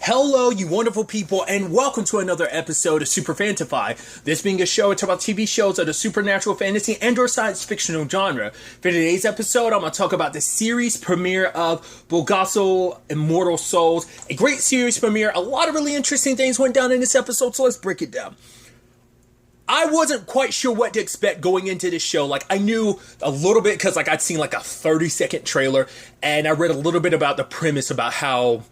Hello, you wonderful people, and welcome to another episode of SuperFantaFi. This being a show to talk about TV shows of the supernatural, fantasy, and/or science fictional genre. For today's episode, I'm going to talk about the series premiere of Bulgasal, Immortal Souls. A great series premiere. A lot of really interesting things went down in this episode, so let's break it down. I wasn't quite sure what to expect going into this show. I knew a little bit because, I'd seen, a 30-second trailer, and I read a little bit about the premise about how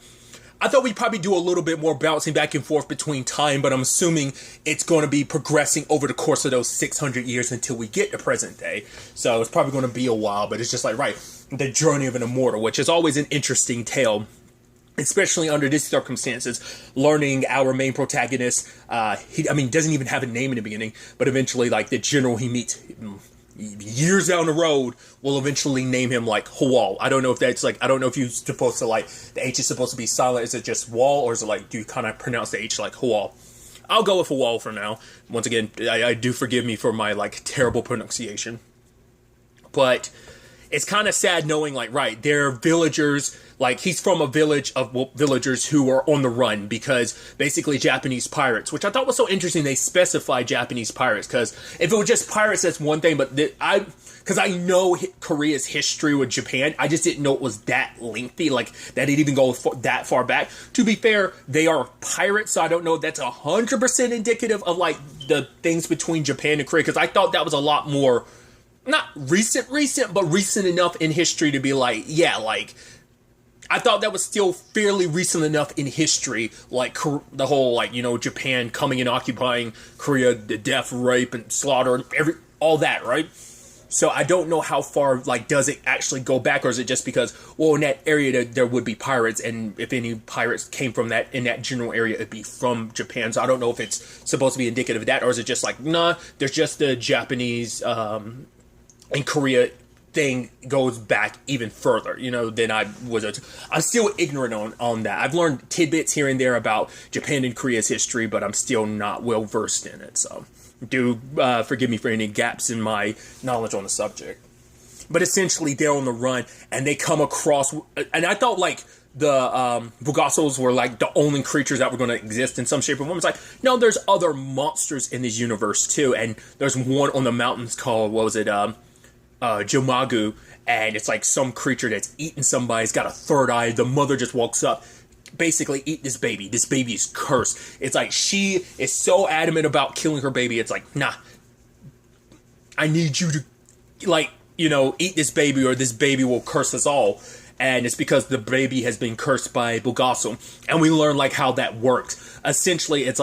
I thought we'd probably do a little bit more bouncing back and forth between time, but I'm assuming it's going to be progressing over the course of those 600 years until we get to present day. So it's probably going to be a while, but it's just the journey of an immortal, which is always an interesting tale, especially under these circumstances. Learning our main protagonist, he doesn't even have a name in the beginning, but eventually, the general he meets years down the road will eventually name him Hawal. I don't know if that's I don't know if you're supposed to the H is supposed to be silent. Is it just Wall, or is it do you kind of pronounce the H like Hawal? I'll go with Hawal for now. Once again, I do forgive me for my terrible pronunciation, but it's kind of sad knowing they're villagers. He's from a village of villagers who are on the run because basically Japanese pirates, which I thought was so interesting. They specify Japanese pirates because if it was just pirates, that's one thing. But because I know Korea's history with Japan, I just didn't know it was that lengthy, that it even goes that far back. To be fair, they are pirates, so I don't know if that's 100% indicative of the things between Japan and Korea, because I thought that was a lot more, not recent, but recent enough in history to be I thought that was still fairly recent enough in history, the whole, Japan coming and occupying Korea, the death, rape, and slaughter, and all that, right? So I don't know how far, does it actually go back, or is it just because, in that area there would be pirates, and if any pirates came from in that general area, it'd be from Japan. So I don't know if it's supposed to be indicative of that, or is it just nah, there's just the Japanese, and Korea thing goes back even further, than I was. I'm still ignorant on that. I've learned tidbits here and there about Japan and Korea's history, but I'm still not well versed in it. So do forgive me for any gaps in my knowledge on the subject. But essentially, they're on the run, and they come across, and I thought the Bulgasals were the only creatures that were going to exist in some shape or form. It's no, there's other monsters in this universe too, and there's one on the mountains called, Jomagu, and it's some creature that's eating somebody. It's got a third eye. The mother just walks up, basically, eat this baby. This baby is cursed. It's she is so adamant about killing her baby. It's nah, I need you to, eat this baby, or this baby will curse us all. And it's because the baby has been cursed by Bulgasal. And we learn how that works. Essentially, it's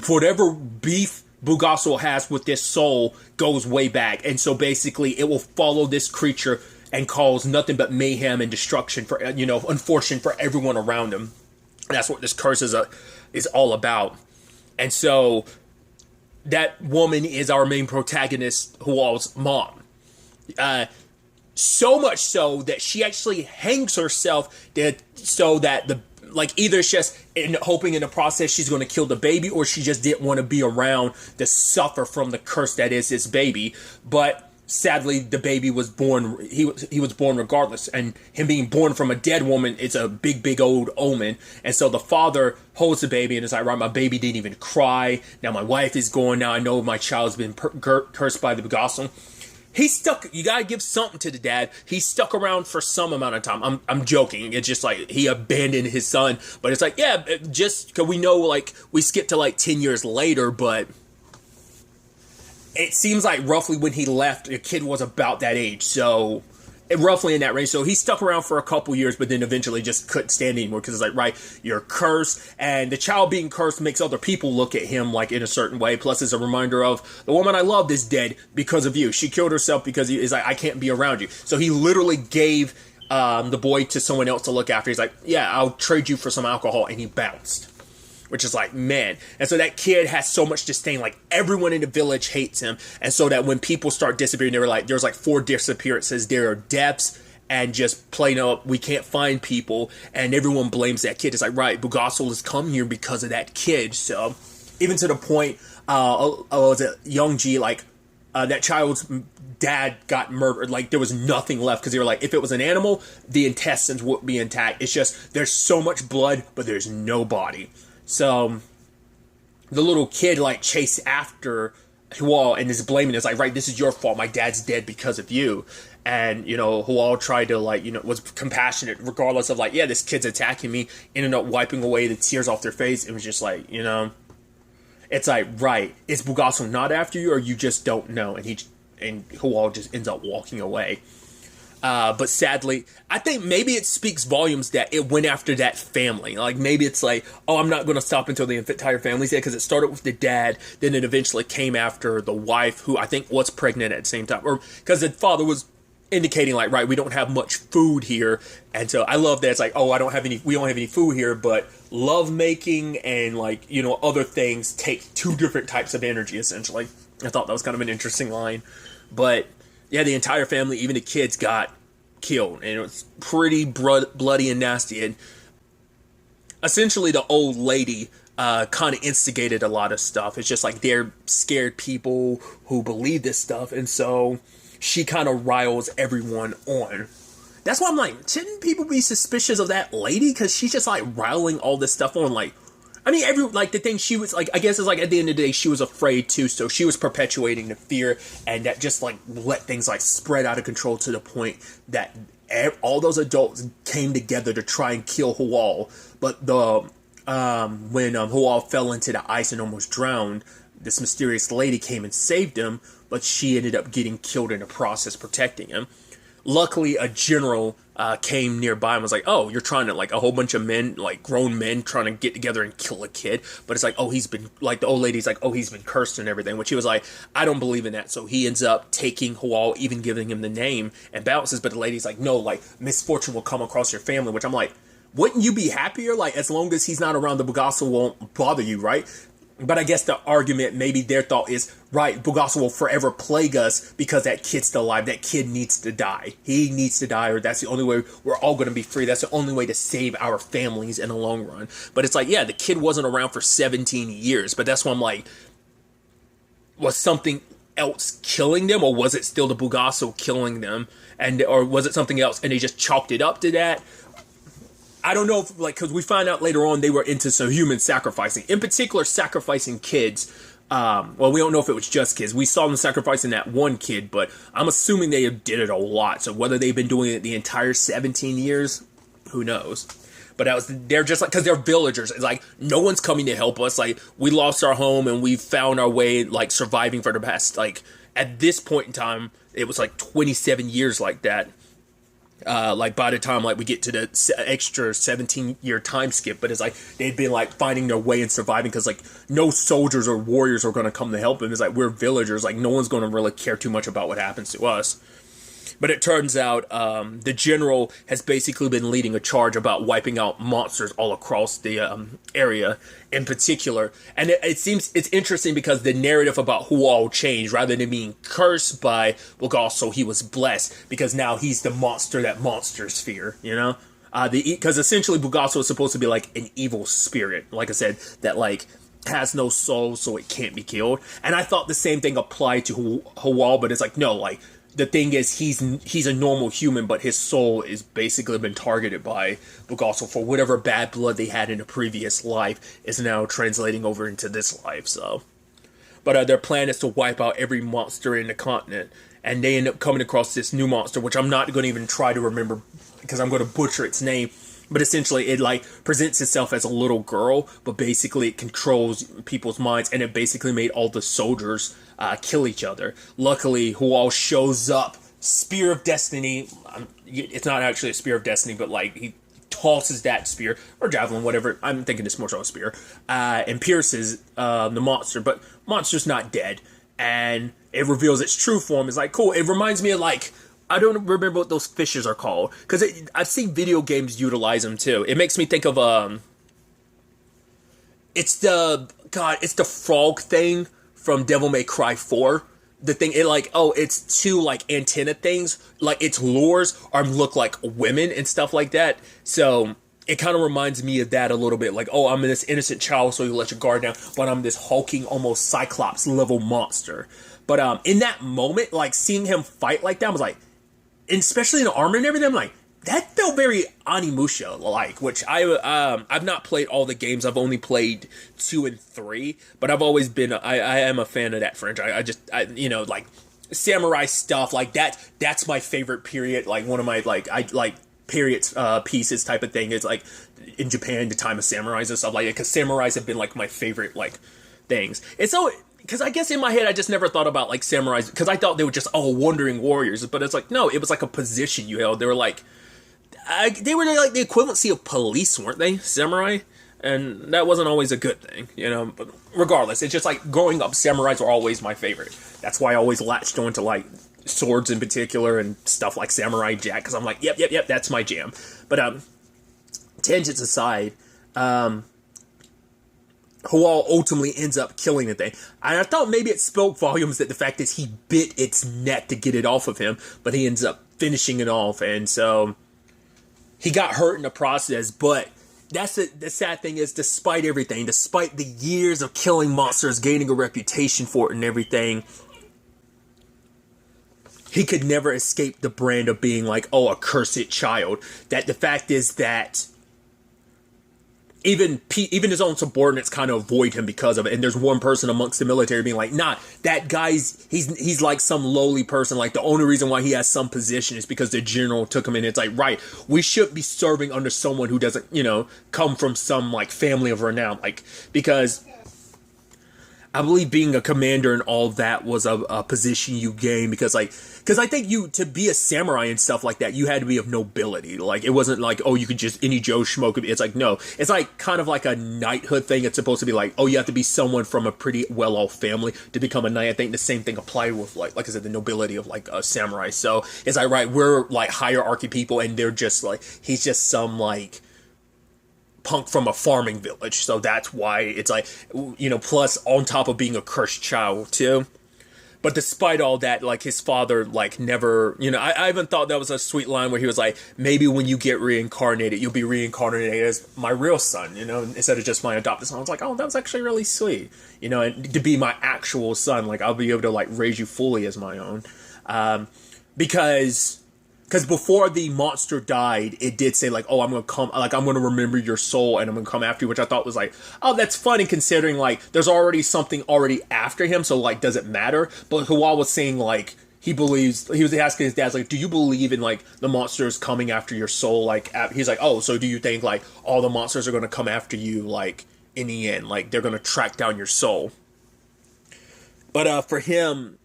whatever beef Bulgasal has with this soul goes way back, and so basically it will follow this creature and cause nothing but mayhem and destruction for unfortunate for everyone around him. That's what this curse is all about. And so that woman is our main protagonist, Hawal's mom. So much so that she actually hangs herself so that either it's just hoping in the process she's going to kill the baby, or she just didn't want to be around to suffer from the curse that is this baby. But sadly, the baby was born. He was born regardless, and him being born from a dead woman is a big old omen. And so the father holds the baby and is right, my baby didn't even cry. Now my wife is gone. Now I know my child's been cursed by the Bulgasal. He's stuck. You gotta give something to the dad. He's stuck around for some amount of time. I'm joking. It's just he abandoned his son. But it's just because we know, we skip to 10 years later, but it seems roughly when he left, the kid was about that age. So roughly in that range. So he stuck around for a couple years, but then eventually just couldn't stand anymore because it's you're cursed, and the child being cursed makes other people look at him in a certain way. Plus, it's a reminder of the woman I loved is dead because of you. She killed herself because he's I can't be around you. So he literally gave the boy to someone else to look after. He's yeah, I'll trade you for some alcohol, and he bounced. Which is man. And so that kid has so much disdain. Everyone in the village hates him. And so that when people start disappearing, they were there's 4 disappearances. There are deaths and just plain up, we can't find people. And everyone blames that kid. It's right, Bulgasal has come here because of that kid. So even to the point, was it Young G, that child's dad got murdered. Like, there was nothing left, because they were like, if it was an animal, the intestines would be intact. It's just, there's so much blood, but there's no body. So the little kid, like, chased after Hual and is blaming it. It's like, right, this is your fault. My dad's dead because of you. And, you know, Hual tried to, like, you know, was compassionate regardless of, like, yeah, this kid's attacking me. Ended up wiping away the tears off their face. It was just like, you know, it's like, right, is Bulgasal not after you, or you just don't know? And Hual just ends up walking away. But sadly, I think maybe it speaks volumes that it went after that family. Like, maybe it's like, oh, I'm not going to stop until the entire family's dead, because it started with the dad, then it eventually came after the wife, who I think was pregnant at the same time. Or because the father was indicating, like, right, we don't have much food here. And so I love that it's like, oh, we don't have any food here, but love making and, like, you know, other things take two different types of energy, essentially. I thought that was kind of an interesting line. But yeah, the entire family, even the kids, got killed, and it was pretty bloody and nasty. And essentially, the old lady kind of instigated a lot of stuff. It's just like, they're scared people who believe this stuff, and so she kind of riles everyone on. That's why I'm like, shouldn't people be suspicious of that lady? Because she's just like riling all this stuff on. Like, I mean, the thing she was like, I guess it's like, at the end of the day, she was afraid too, so she was perpetuating the fear, and that just like let things like spread out of control to the point that all those adults came together to try and kill Hual. But when Hual fell into the ice and almost drowned, this mysterious lady came and saved him, but she ended up getting killed in the process protecting him. Luckily, a general came nearby and was like, oh, you're trying to, like, a whole bunch of men, like, grown men trying to get together and kill a kid. But it's like, oh, he's been, like, the old lady's like, oh, he's been cursed and everything. Which he was like, I don't believe in that. So he ends up taking Hual, even giving him the name, and bounces. But the lady's like, no, like, misfortune will come across your family. Which I'm like, wouldn't you be happier? Like, as long as he's not around, the Bulgasal won't bother you, right? But I guess the argument, maybe their thought is, right, Bulgasal will forever plague us because that kid's still alive. That kid needs to die. He needs to die, or that's the only way we're all going to be free. That's the only way to save our families in the long run. But it's like, yeah, the kid wasn't around for 17 years. But that's why I'm like, was something else killing them? Or was it still the Bulgasal killing them? Or was it something else? And they just chalked it up to that? I don't know if, like, because we find out later on they were into some human sacrificing. In particular, sacrificing kids. Well, we don't know if it was just kids. We saw them sacrificing that one kid, but I'm assuming they did it a lot. So whether they've been doing it the entire 17 years, who knows? But they're just like, because they're villagers. It's like, no one's coming to help us. Like, we lost our home and we found our way, like, surviving for the past, like, at this point in time, it was like 27 years like that. Like, by the time, like, we get to the extra 17-year time skip, but it's like they'd been, like, finding their way and surviving, because, like, no soldiers or warriors are going to come to help them. It's like, we're villagers, like, no one's going to really care too much about what happens to us. But it turns out the general has basically been leading a charge about wiping out monsters all across the area in particular. And it seems it's interesting because the narrative about Hual changed. Rather than being cursed by Bulgasal, he was blessed, because now he's the monster that monsters fear, you know? Because essentially Bulgasal is supposed to be like an evil spirit, like I said, that like has no soul, so it can't be killed. And I thought the same thing applied to Hual, but it's like, no, like, the thing is, he's a normal human, but his soul is basically been targeted by Bulgasal for whatever bad blood they had in a previous life is now translating over into this life. So, but their plan is to wipe out every monster in the continent, and they end up coming across this new monster, which I'm not going to even try to remember because I'm going to butcher its name. But essentially, it like presents itself as a little girl, but basically it controls people's minds, and it basically made all the soldiers kill each other. Luckily, Hual shows up, Spear of Destiny. It's not actually a Spear of Destiny, but like he tosses that spear, or javelin, whatever. I'm thinking it's more so a spear, and pierces the monster. But monster's not dead, and it reveals its true form. It's like, cool. It reminds me of like, I don't remember what those fishes are called, because I've seen video games utilize them too. It makes me think of it's the frog thing from Devil May Cry 4. The thing, it's two like antenna things, like its lures look like women and stuff like that. So it kind of reminds me of that a little bit. Like, oh, I'm this innocent child, so you let your guard down, but I'm this hulking, almost Cyclops level monster. But in that moment, like seeing him fight like that, I was like, and especially in the armor and everything, I'm like, that felt very Onimusha like, which I've not played all the games. I've only played 2 and 3, but I've always been I am a fan of that franchise. I you know, like samurai stuff like that. That's my favorite period. Like one of my I like periods pieces type of thing. It's like in Japan, the time of samurais and stuff like that. Because samurais have been like my favorite like things. It's so. Because I guess in my head, I just never thought about like samurais. Because I thought they were just wandering warriors, but it's like no, it was like a position you held. They were like they were like the equivalency of police, weren't they? Samurai, and that wasn't always a good thing, you know. But regardless, it's just like growing up, samurais were always my favorite. That's why I always latched onto like swords in particular and stuff like Samurai Jack. Because I'm like, yep, that's my jam. But tangents aside, Hual ultimately ends up killing the thing. And I thought maybe it spoke volumes that the fact is he bit its neck to get it off of him, but he ends up finishing it off, and so he got hurt in the process. But that's the sad thing is, despite everything, despite the years of killing monsters, gaining a reputation for it and everything, he could never escape the brand of being like, oh, a cursed child. That the fact is that even his own subordinates kind of avoid him because of it. And there's one person amongst the military being like, nah, that guy's, he's like some lowly person. Like the only reason why he has some position is because the general took him in. It's like, right, we should be serving under someone who doesn't, you know, come from some like family of renown. Like, because I believe being a commander and all that was a position you gain because I think to be a samurai and stuff like that, you had to be of nobility. Like, it wasn't like, oh, you could just any Joe schmo could be. It's like, no, it's like kind of like a knighthood thing. It's supposed to be like, oh, you have to be someone from a pretty well-off family to become a knight. I think the same thing applied with like I said, the nobility of like a samurai. So it's like, right, we're like hierarchy people, and they're just like, he's just some like punk from a farming village. So that's why it's like, you know, plus on top of being a cursed child too. But despite all that, like his father like never, you know, I even thought that was a sweet line where he was like, maybe when you get reincarnated, you'll be reincarnated as my real son, you know, instead of just my adopted son. I was like, oh, that was actually really sweet, you know, and to be my actual son, like I'll be able to like raise you fully as my own. Because before the monster died, it did say like, oh, I'm going to remember your soul and I'm going to come after you, which I thought was like, oh, that's funny considering like there's already something already after him. So like, does it matter? But Hual was saying like, he was asking his dad, like, do you believe in like the monsters coming after your soul? Like, he's like, oh, so do you think like all the monsters are going to come after you? Like in the end, like they're going to track down your soul. But for him,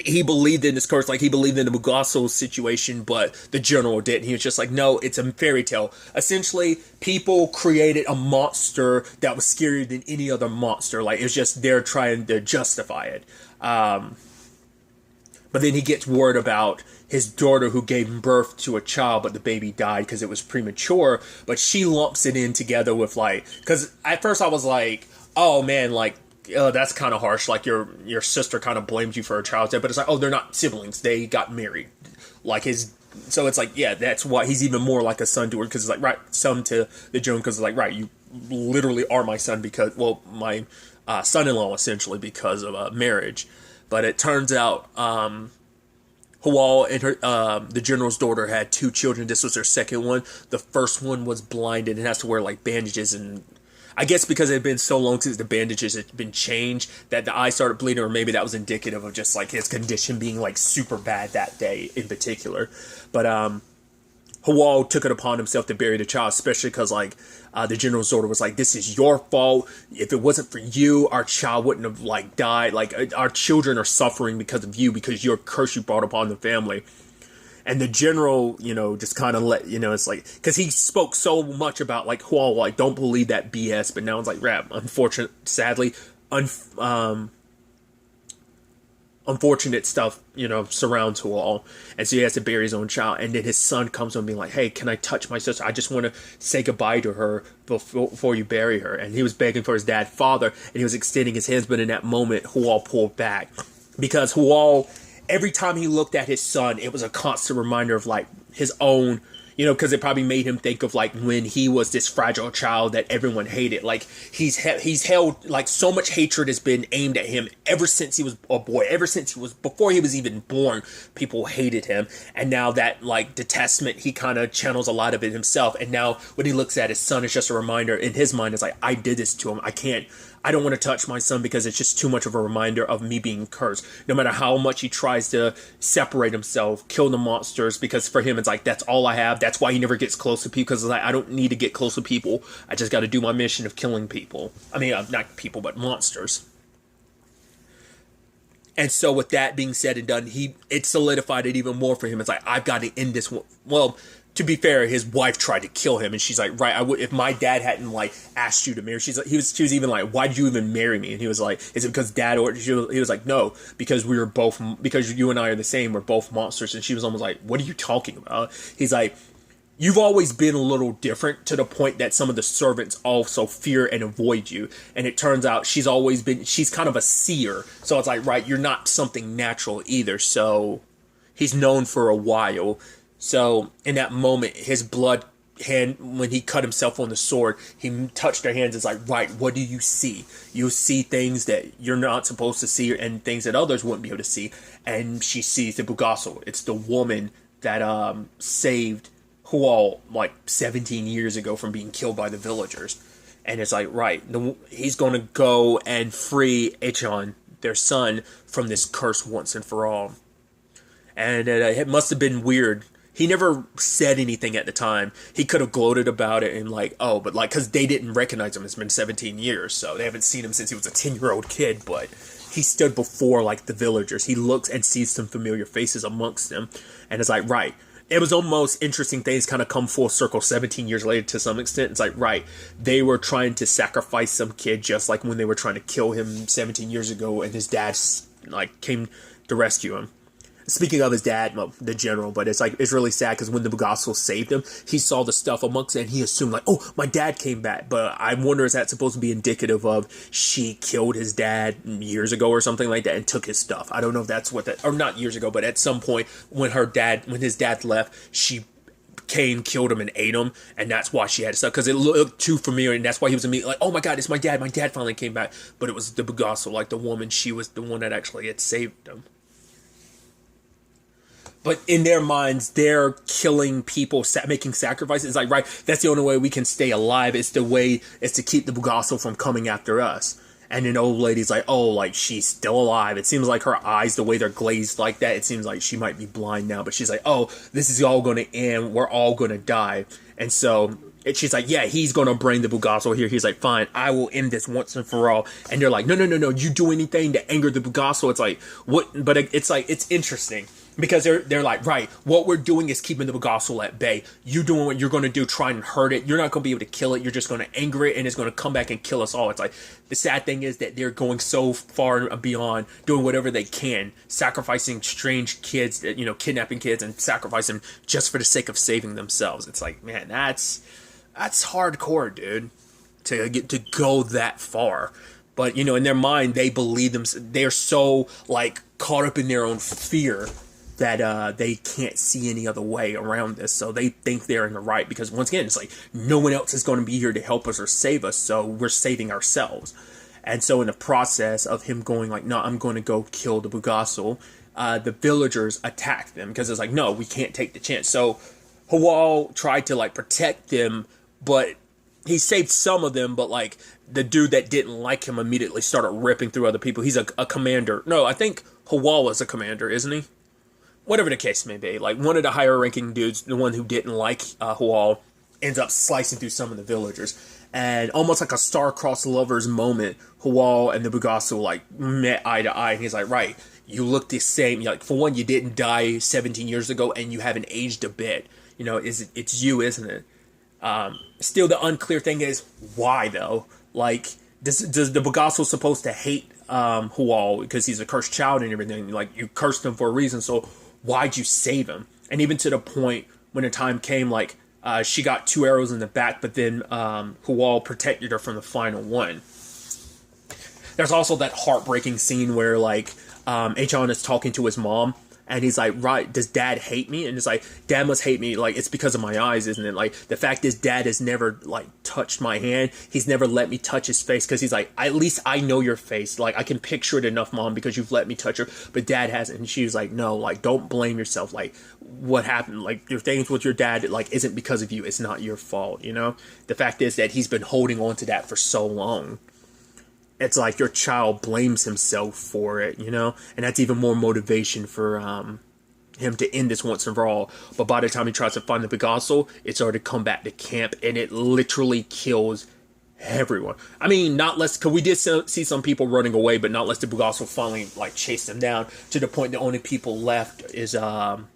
he believed in this curse, like he believed in the Bulgasal situation, but the general didn't. He was just like, no, it's a fairy tale. Essentially, people created a monster that was scarier than any other monster. Like, it's just they're trying to justify it. But then he gets word about his daughter who gave birth to a child, but the baby died because it was premature. But she lumps it in together with like, because at first I was like, oh man, like, that's kind of harsh. Like your sister kind of blames you for her child's death, but it's like, oh, they're not siblings. They got married. Like so it's like, yeah, that's why he's even more like a son to her, because it's like, right, son to the Joan, because it's like, right, you literally are my son because, well, my son-in-law essentially because of marriage. But it turns out Hual and her, the general's daughter had 2 children. This was her second one. The first one was blinded and has to wear like bandages, and I guess because it had been so long since the bandages had been changed that the eye started bleeding, or maybe that was indicative of just like his condition being like super bad that day in particular. But Hual took it upon himself to bury the child, especially because like the general's daughter was like, this is your fault. If it wasn't for you, our child wouldn't have like died. Like our children are suffering because of you, because your curse you brought upon the family. And the general, you know, just kind of it's like, because he spoke so much about like Hual, like, don't believe that BS. But now it's like, rap, sadly, unfortunate stuff, you know, surrounds Hual. And so he has to bury his own child. And then his son comes to him being like, hey, can I touch my sister? I just want to say goodbye to her before you bury her. And he was begging for his dad's father, and he was extending his hands. But in that moment, Hual pulled back, because Hual, every time he looked at his son, it was a constant reminder of like his own, You know, because it probably made him think of like when he was this fragile child that everyone hated. Like he's held like so much hatred has been aimed at him ever since he was a boy, ever since he was before he was even born. People hated him, and now that like detachment, he kind of channels a lot of it himself. And now when he looks at his son, it's just a reminder in his mind. It's like, I did this to him. I don't want to touch my son because it's just too much of a reminder of me being cursed. No matter how much he tries to separate himself, kill the monsters, because for him it's like, that's all I have. That's why he never gets close to people, because like, I don't need to get close to people. I just got to do my mission of killing people. I mean, not people, but monsters. And so with that being said and done, it solidified it even more for him. It's like, I've got to end this. Well, to be fair, his wife tried to kill him, and she's like, right, I would, if my dad hadn't like asked you to marry. She was even like, why did you even marry me? And he was like, is it because dad or he was like, no, because because you and I are the same, we're both monsters. And she was almost like, what are you talking about? He's like, you've always been a little different, to the point that some of the servants also fear and avoid you. And it turns out she's kind of a seer. So it's like, right, you're not something natural either. So he's known for a while. So in that moment, his blood hand, when he cut himself on the sword, he touched her hands. It's like, right, what do you see? You see things that you're not supposed to see, and things that others wouldn't be able to see. And she sees the Bulgasal. It's the woman that saved Hual like 17 years ago from being killed by the villagers. And it's like, right, he's going to go and free Echon, their son, from this curse once and for all. And it must have been weird. He never said anything at the time. He could have gloated about it and like, oh, but like, because they didn't recognize him. It's been 17 years, so they haven't seen him since he was a 10-year-old kid. But he stood before like the villagers. He looks and sees some familiar faces amongst them, and it's like, right. It was almost interesting. Things kind of come full circle 17 years later to some extent. It's like, right, they were trying to sacrifice some kid just like when they were trying to kill him 17 years ago, and his dad like came to rescue him. Speaking of his dad, well, the general, but it's like, it's really sad because when the Bulgasal saved him, he saw the stuff amongst it and he assumed like, oh, my dad came back. But I wonder, is that supposed to be indicative of she killed his dad years ago or something like that and took his stuff? I don't know if that's what that, or not years ago, but at some point when his dad left, she killed him and ate him, and that's why she had his stuff, because it looked too familiar, and that's why he was immediately like, oh my god, it's my dad finally came back. But it was the Bulgasal, like the woman, she was the one that actually had saved him. But in their minds, they're killing people, making sacrifices. It's like, right, that's the only way we can stay alive. It's to keep the Bulgasal from coming after us. And an old lady's like, oh, like, she's still alive. It seems like her eyes, the way they're glazed like that, it seems like she might be blind now. But she's like, oh, this is all going to end. We're all going to die. And so she's like, yeah, he's going to bring the Bulgasal here. He's like, fine, I will end this once and for all. And they're like, no, you do anything to anger the Bulgasal. It's like, what? But it's like, it's interesting. Because they're like, right, what we're doing is keeping the Bulgasal at bay. You doing what you're going to do, try and hurt it. You're not going to be able to kill it. You're just going to anger it, and it's going to come back and kill us all. It's like, the sad thing is that they're going so far beyond, doing whatever they can, sacrificing strange kids, kidnapping kids and sacrificing them just for the sake of saving themselves. It's like, man, that's hardcore, dude, to get to go that far. But, in their mind, they believe them. They're so, like, caught up in their own fear that they can't see any other way around this. So they think they're in the right, because once again, it's like, no one else is going to be here to help us or save us, so we're saving ourselves. And so in the process of him going like, no, I'm going to go kill the Bulgasal, the villagers attacked them, because it's like, no, we can't take the chance. So Hual tried to like protect them, but he saved some of them, but like the dude that didn't like him immediately started ripping through other people. He's a commander. No, I think Hual is a commander, isn't he? Whatever the case may be, like one of the higher ranking dudes, the one who didn't like Hual, ends up slicing through some of the villagers. And almost like a star-crossed lovers moment, Hual and the Bulgasal like met eye to eye, and he's like, right, you look the same. Like, for one, you didn't die 17 years ago, and you haven't aged a bit. It's you, isn't it? Still, the unclear thing is, why though? Like, does the Bulgasal supposed to hate Hual because he's a cursed child and everything? Like, you cursed him for a reason, so why'd you save him? And even to the point when the time came, like, she got 2 arrows in the back, but then Hual protected her from the final one. There's also that heartbreaking scene where, like, Achan is talking to his mom, And he's like, right, does dad hate me? And it's like, dad must hate me. Like, it's because of my eyes, isn't it? Like, the fact is dad has never, like, touched my hand. He's never let me touch his face because he's like, at least I know your face. Like, I can picture it enough, Mom, because you've let me touch her. But dad hasn't. And she was like, no, like, don't blame yourself. Like, what happened? Like, your things with your dad, like, isn't because of you. It's not your fault, you know? The fact is that he's been holding on to that for so long. It's like your child blames himself for it, you know? And that's even more motivation for him to end this once and for all. But by the time he tries to find the Bulgasal, it's already come back to camp, and it literally kills everyone. I mean, not less, because we did see some people running away, but not less the Bulgasal finally, like, chased them down to the point the only people left is Achan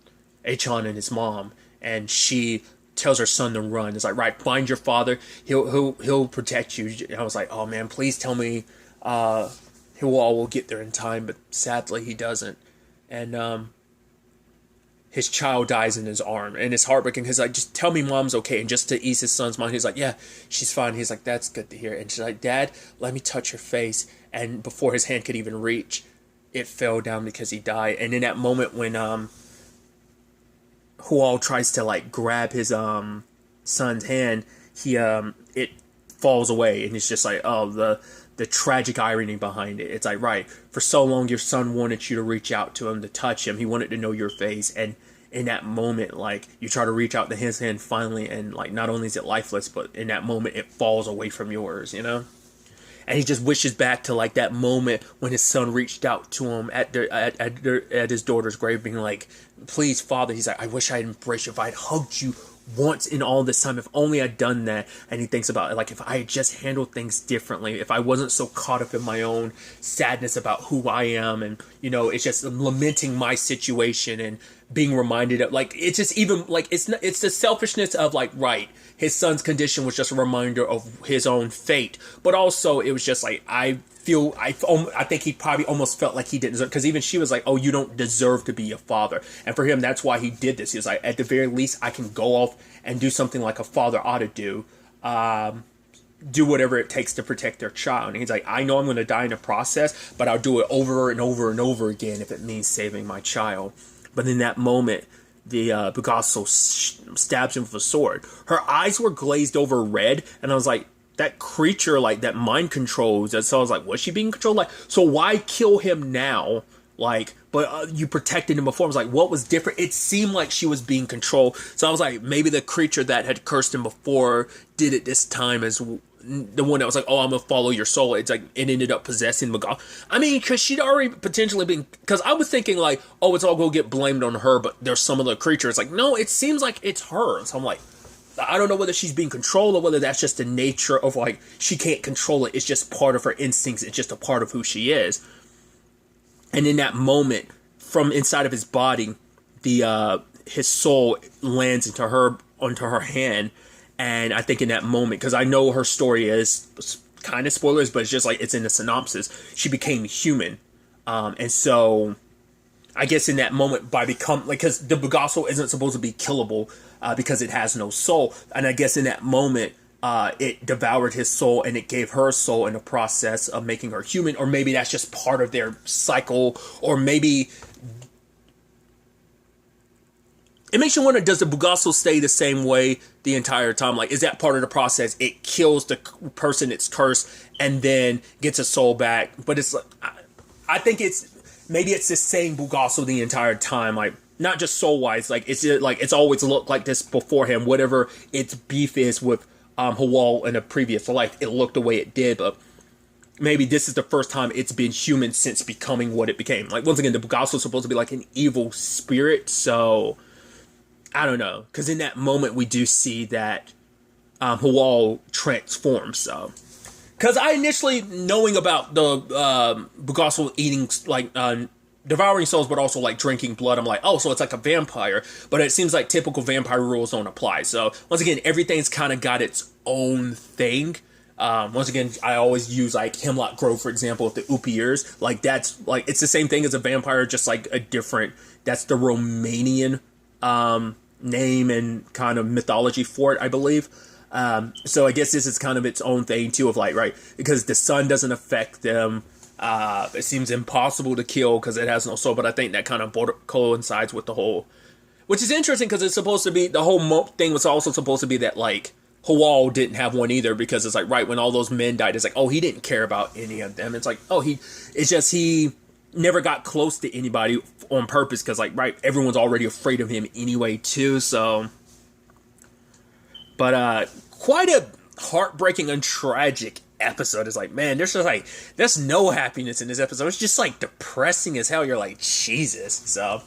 and his mom. And she tells her son to run. It's like, right, find your father. He'll protect you. And I was like, oh man, please tell me will get there in time. But sadly, he doesn't. And his child dies in his arm, and it's heartbreaking. He's like, just tell me Mom's okay. And just to ease his son's mind, he's like, yeah, she's fine. He's like, that's good to hear. And she's like, Dad, let me touch her face. And before his hand could even reach, it fell down because he died. And in that moment when Hual tries to, like, grab his son's hand, it falls away, and it's just like, oh, the tragic irony behind it. It's like, right, for so long your son wanted you to reach out to him, to touch him. He wanted to know your face, and in that moment, like, you try to reach out to his hand finally, and, like, not only is it lifeless, but in that moment it falls away from yours, you know? And he just wishes back to, like, that moment when his son reached out to him at his daughter's grave, being like, please, Father. He's like, I wish I had embraced you. If I had hugged you once in all this time, if only I'd done that. And he thinks about it, like, if I had just handled things differently, if I wasn't so caught up in my own sadness about who I am, and, you know, it's just lamenting my situation and being reminded of, like, it's just even, like, it's the selfishness of, like, right, his son's condition was just a reminder of his own fate, but also it was just like, I think he probably almost felt like he didn't deserve, because even she was like, oh, you don't deserve to be a father. And for him, that's why he did this. He was like, at the very least, I can go off and do something like a father ought to do whatever it takes to protect their child. And he's like, I know I'm going to die in the process, but I'll do it over and over and over again if it means saving my child. But in that moment, the Bulgasal stabs him with a sword. Her eyes were glazed over red, and I was like, that creature, like, that mind controls. So I was like, was she being controlled? Like, so why kill him now? Like, but you protected him before. I was like, what was different? It seemed like she was being controlled. So I was like, maybe the creature that had cursed him before did it this time as the one that was like, oh, I'm gonna follow your soul. It's like, it ended up possessing Bulgasal. I mean, because she'd already potentially been, because I was thinking like, oh, it's all gonna get blamed on her, but there's some other creature. It's like, no, it seems like it's her. So I'm like, I don't know whether she's being controlled or whether that's just the nature of, like, she can't control it. It's just part of her instincts. It's just a part of who she is. And in that moment, from inside of his body, his soul lands onto her hand. And I think in that moment, because I know her story is kind of spoilers, but it's just like, it's in the synopsis, she became human. And so I guess in that moment, because the Bulgasal isn't supposed to be killable, because it has no soul. And I guess in that moment, it devoured his soul, and it gave her soul in the process of making her human. Or maybe that's just part of their cycle. Or maybe it makes you wonder, does the Bulgasal stay the same way the entire time? Like, is that part of the process? It kills the person it's cursed and then gets a soul back. But it's like, I think maybe it's the same Bulgasal the entire time. Like, not just soul-wise, like, it's always looked like this beforehand. Whatever its beef is with Hual in a previous life, it looked the way it did, but maybe this is the first time it's been human since becoming what it became. Like, once again, the Bulgasal is supposed to be like an evil spirit, so I don't know. Because in that moment, we do see that Hual transforms, so. Because I initially, knowing about the Bulgasal eating, like, devouring souls, but also, like, drinking blood, I'm like, oh, so it's like a vampire. But it seems like typical vampire rules don't apply. So, once again, everything's kind of got its own thing. Once again, I always use, like, Hemlock Grove, for example, with the Oopie ears. Like, that's, like, it's the same thing as a vampire, just, like, a different, that's the Romanian name and kind of mythology for it, I believe. So I guess this is kind of its own thing, too, of, like, right, because the sun doesn't affect them. It seems impossible to kill because it has no soul, but I think that kind of coincides with the whole, which is interesting because it's supposed to be, the whole thing was also supposed to be that, like, Hawal didn't have one either, because it's like, right when all those men died, it's like, oh, he didn't care about any of them. It's like, oh, it's just he never got close to anybody on purpose because, like, right, everyone's already afraid of him anyway, too, so. But, quite a heartbreaking and tragic episode. Is like, man, there's no happiness in this episode. It's just, like, depressing as hell. You're like, Jesus. So,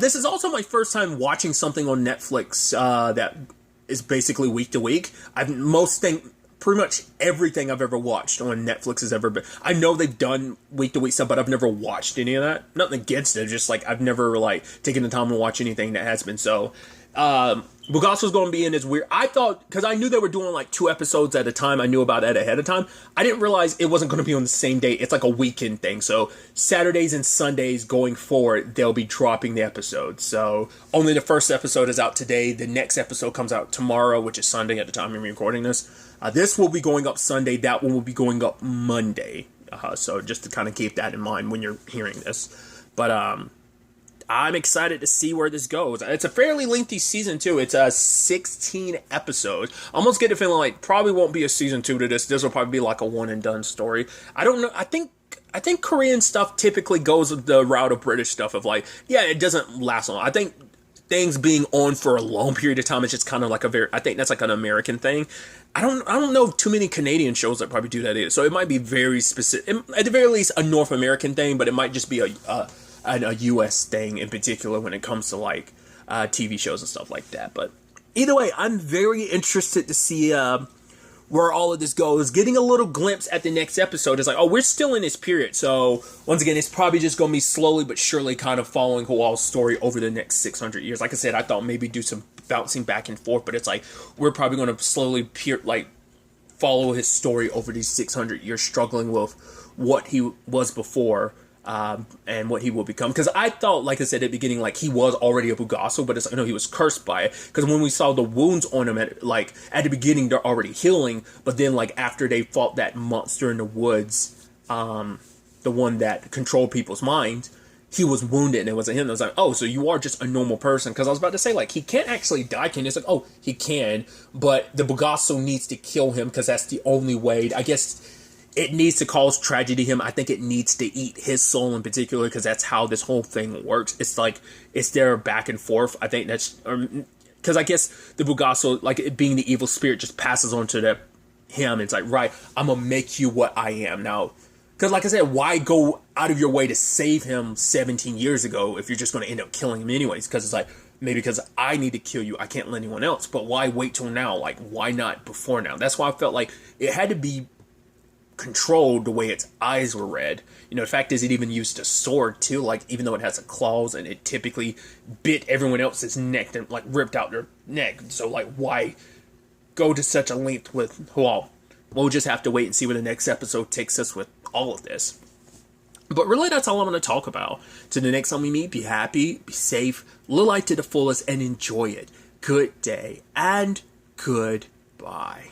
this is also my first time watching something on Netflix, that is basically week to week. Pretty much everything I've ever watched on Netflix has ever been. I know they've done week to week stuff, but I've never watched any of that. Nothing against it, just like I've never like taken the time to watch anything that has been. So, Bulgasal's going to be in this weird. I thought, because I knew they were doing like 2 episodes at a time. I knew about that ahead of time. I didn't realize it wasn't going to be on the same day. It's like a weekend thing. So Saturdays and Sundays going forward, they'll be dropping the episodes. So only the first episode is out today. The next episode comes out tomorrow, which is Sunday at the time I'm recording this. This will be going up Sunday. That one will be going up Monday. So just to kind of keep that in mind when you're hearing this. But I'm excited to see where this goes. It's a fairly lengthy season, too. It's 16 episodes. I almost get the feeling like probably won't be a season 2 to this. This will probably be like a one-and-done story. I don't know. I think Korean stuff typically goes the route of British stuff of like, yeah, it doesn't last long. I think things being on for a long period of time is just kind of like I think that's like an American thing. I don't know too many Canadian shows that probably do that either. So it might be very specific, at the very least a North American thing, but it might just be a U.S. thing in particular when it comes to like TV shows and stuff like that. But either way, I'm very interested to see where all of this goes. Getting a little glimpse at the next episode is like, oh, we're still in this period. So once again, it's probably just going to be slowly but surely kind of following Hawal's story over the next 600 years. Like I said, I thought maybe do some bouncing back and forth, but it's like we're probably going to slowly follow his story over these 600 years, struggling with what he was before. And what he will become. Because I thought, like I said at the beginning, like he was already a Bulgasal, but it's like, no, he was cursed by it. Because when we saw the wounds on him, at the beginning, they're already healing. But then, like, after they fought that monster in the woods, the one that controlled people's minds, he was wounded and it wasn't him. I was like, oh, so you are just a normal person. Because I was about to say, like, he can't actually die, can he? It's like, oh, he can. But the Bulgasal needs to kill him because that's the only way. I guess it needs to cause tragedy to him. I think it needs to eat his soul in particular because that's how this whole thing works. It's like, it's their back and forth. I think that's, because I guess the Bulgasal, like it being the evil spirit, just passes on to him. It's like, right, I'm going to make you what I am now. Because like I said, why go out of your way to save him 17 years ago if you're just going to end up killing him anyways? Because it's like, maybe because I need to kill you, I can't let anyone else. But why wait till now? Like, why not before now? That's why I felt like it had to be controlled the way its eyes were red. You know, the fact is it even used a sword too, like even though it has a claws and it typically bit everyone else's neck and like ripped out their neck. So like why go to such a length with Hawal? We'll just have to wait and see where the next episode takes us with all of this. But really that's all I'm going to talk about. Till the next time we meet, be happy, be safe, live life to the fullest and enjoy it. Good day and goodbye.